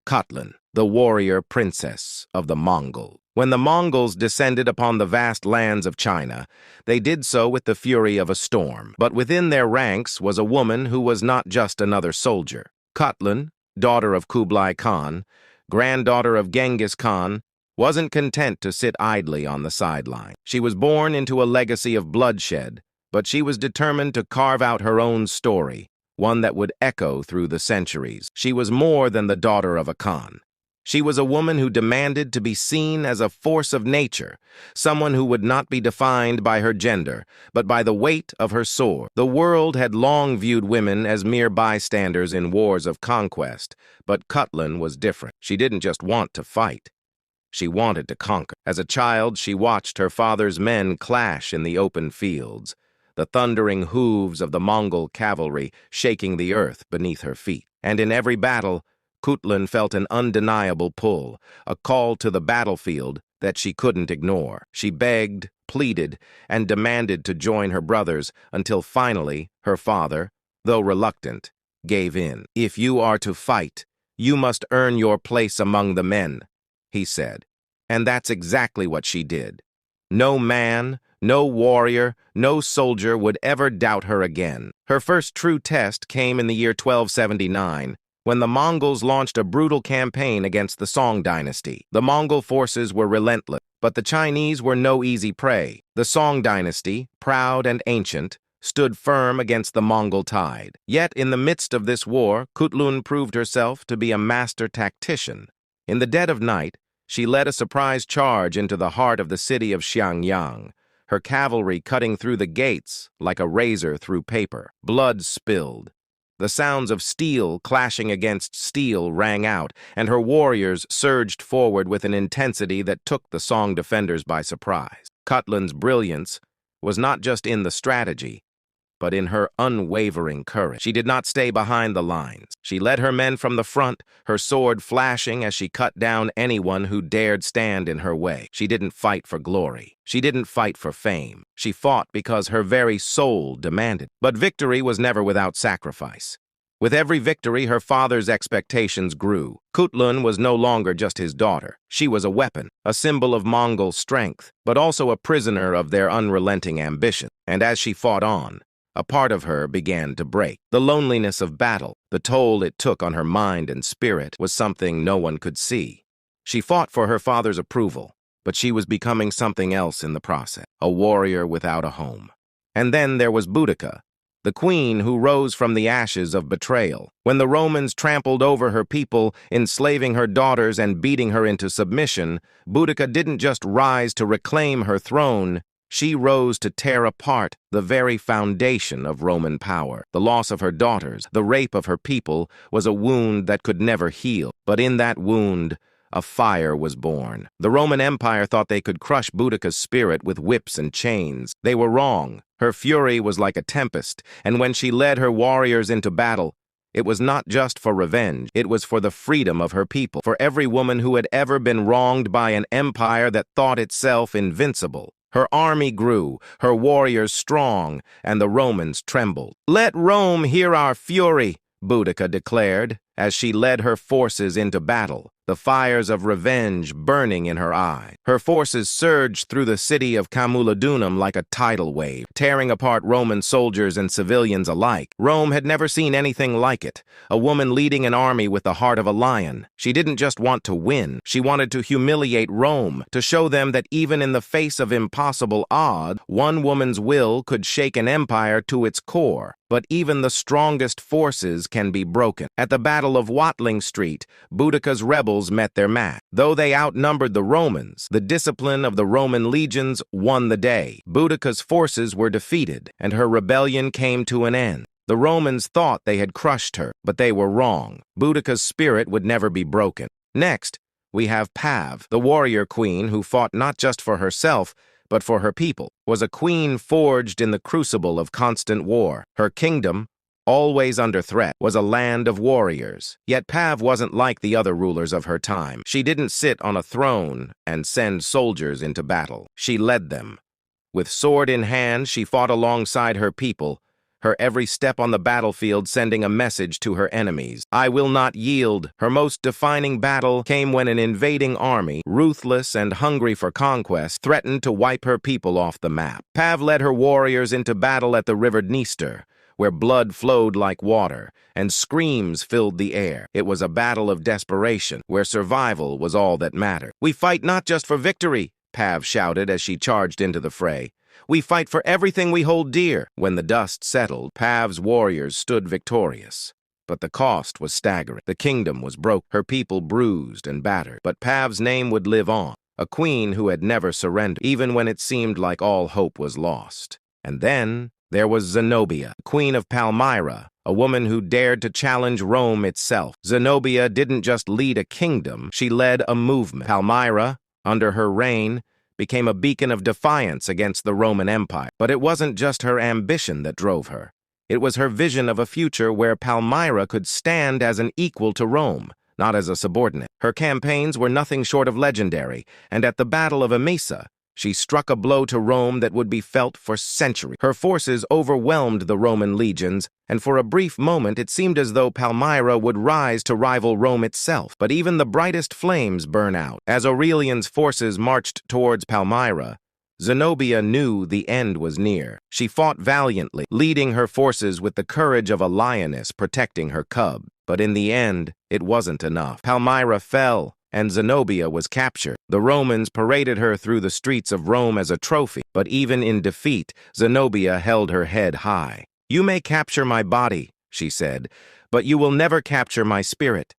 Khutulun, the warrior princess of the Mongol. When the Mongols descended upon the vast lands of China, they did so with the fury of a storm. But within their ranks was a woman who was not just another soldier. Khutulun, daughter of Kublai Khan, granddaughter of Genghis Khan, wasn't content to sit idly on the sideline. She was born into a legacy of bloodshed, but she was determined to carve out her own story, one that would echo through the centuries. She was more than the daughter of a Khan. She was a woman who demanded to be seen as a force of nature, someone who would not be defined by her gender, but by the weight of her sword. The world had long viewed women as mere bystanders in wars of conquest, but Khutulun was different. She didn't just want to fight. She wanted to conquer. As a child, she watched her father's men clash in the open fields, the thundering hooves of the Mongol cavalry shaking the earth beneath her feet. And in every battle, Khutulun felt an undeniable pull, a call to the battlefield that she couldn't ignore. She begged, pleaded, and demanded to join her brothers until finally her father, though reluctant, gave in. "If you are to fight, you must earn your place among the men," he said. And that's exactly what she did. No man, no warrior, no soldier would ever doubt her again. Her first true test came in the year 1279, when the Mongols launched a brutal campaign against the Song dynasty. The Mongol forces were relentless, but the Chinese were no easy prey. The Song dynasty, proud and ancient, stood firm against the Mongol tide. Yet in the midst of this war, Khutulun proved herself to be a master tactician. In the dead of night, she led a surprise charge into the heart of the city of Xiangyang, her cavalry cutting through the gates like a razor through paper. Blood spilled. The sounds of steel clashing against steel rang out, and her warriors surged forward with an intensity that took the Song defenders by surprise. Khutulun's brilliance was not just in the strategy, but in her unwavering courage. She did not stay behind the lines. She led her men from the front, her sword flashing as she cut down anyone who dared stand in her way. She didn't fight for glory. She didn't fight for fame. She fought because her very soul demanded. But victory was never without sacrifice. With every victory, her father's expectations grew. Khutulun was no longer just his daughter. She was a weapon, a symbol of Mongol strength, but also a prisoner of their unrelenting ambition. And as she fought on, a part of her began to break. The loneliness of battle, the toll it took on her mind and spirit, was something no one could see. She fought for her father's approval, but she was becoming something else in the process, a warrior without a home. And then there was Boudica, the queen who rose from the ashes of betrayal. When the Romans trampled over her people, enslaving her daughters and beating her into submission, Boudica didn't just rise to reclaim her throne, she rose to tear apart the very foundation of Roman power. The loss of her daughters, the rape of her people, was a wound that could never heal. But in that wound, a fire was born. The Roman Empire thought they could crush Boudica's spirit with whips and chains. They were wrong. Her fury was like a tempest, and when she led her warriors into battle, it was not just for revenge. It was for the freedom of her people, for every woman who had ever been wronged by an empire that thought itself invincible. Her army grew, her warriors strong, and the Romans trembled. "Let Rome hear our fury," Boudica declared, as she led her forces into battle, the fires of revenge burning in her eye. Her forces surged through the city of Camulodunum like a tidal wave, tearing apart Roman soldiers and civilians alike. Rome had never seen anything like it, a woman leading an army with the heart of a lion. She didn't just want to win, she wanted to humiliate Rome, to show them that even in the face of impossible odds, one woman's will could shake an empire to its core. But even the strongest forces can be broken. At the Battle of Watling Street, Boudica's rebels met their match. Though they outnumbered the Romans, the discipline of the Roman legions won the day. Boudica's forces were defeated, and her rebellion came to an end. The Romans thought they had crushed her, but they were wrong. Boudica's spirit would never be broken. Next, we have Paav, the warrior queen who fought not just for herself, but for her people, was a queen forged in the crucible of constant war. Her kingdom, always under threat, was a land of warriors. Yet Paav wasn't like the other rulers of her time. She didn't sit on a throne and send soldiers into battle. She led them. With sword in hand, she fought alongside her people, her every step on the battlefield sending a message to her enemies. I will not yield. Her most defining battle came when an invading army, ruthless and hungry for conquest, threatened to wipe her people off the map. Paav led her warriors into battle at the river Dniester, where blood flowed like water, and screams filled the air. It was a battle of desperation, where survival was all that mattered. "We fight not just for victory," Paav shouted as she charged into the fray. "We fight for everything we hold dear." When the dust settled, Paav's warriors stood victorious. But the cost was staggering. The kingdom was broke, her people bruised and battered. But Paav's name would live on, a queen who had never surrendered, even when it seemed like all hope was lost. And then there was Zenobia, Queen of Palmyra, a woman who dared to challenge Rome itself. Zenobia didn't just lead a kingdom, she led a movement. Palmyra, under her reign, became a beacon of defiance against the Roman Empire. But it wasn't just her ambition that drove her. It was her vision of a future where Palmyra could stand as an equal to Rome, not as a subordinate. Her campaigns were nothing short of legendary, and at the Battle of Emesa, she struck a blow to Rome that would be felt for centuries. Her forces overwhelmed the Roman legions, and for a brief moment it seemed as though Palmyra would rise to rival Rome itself. But even the brightest flames burn out. As Aurelian's forces marched towards Palmyra, Zenobia knew the end was near. She fought valiantly, leading her forces with the courage of a lioness protecting her cub. But in the end, it wasn't enough. Palmyra fell, and Zenobia was captured. The Romans paraded her through the streets of Rome as a trophy, but even in defeat, Zenobia held her head high. "You may capture my body," she said, "but you will never capture my spirit."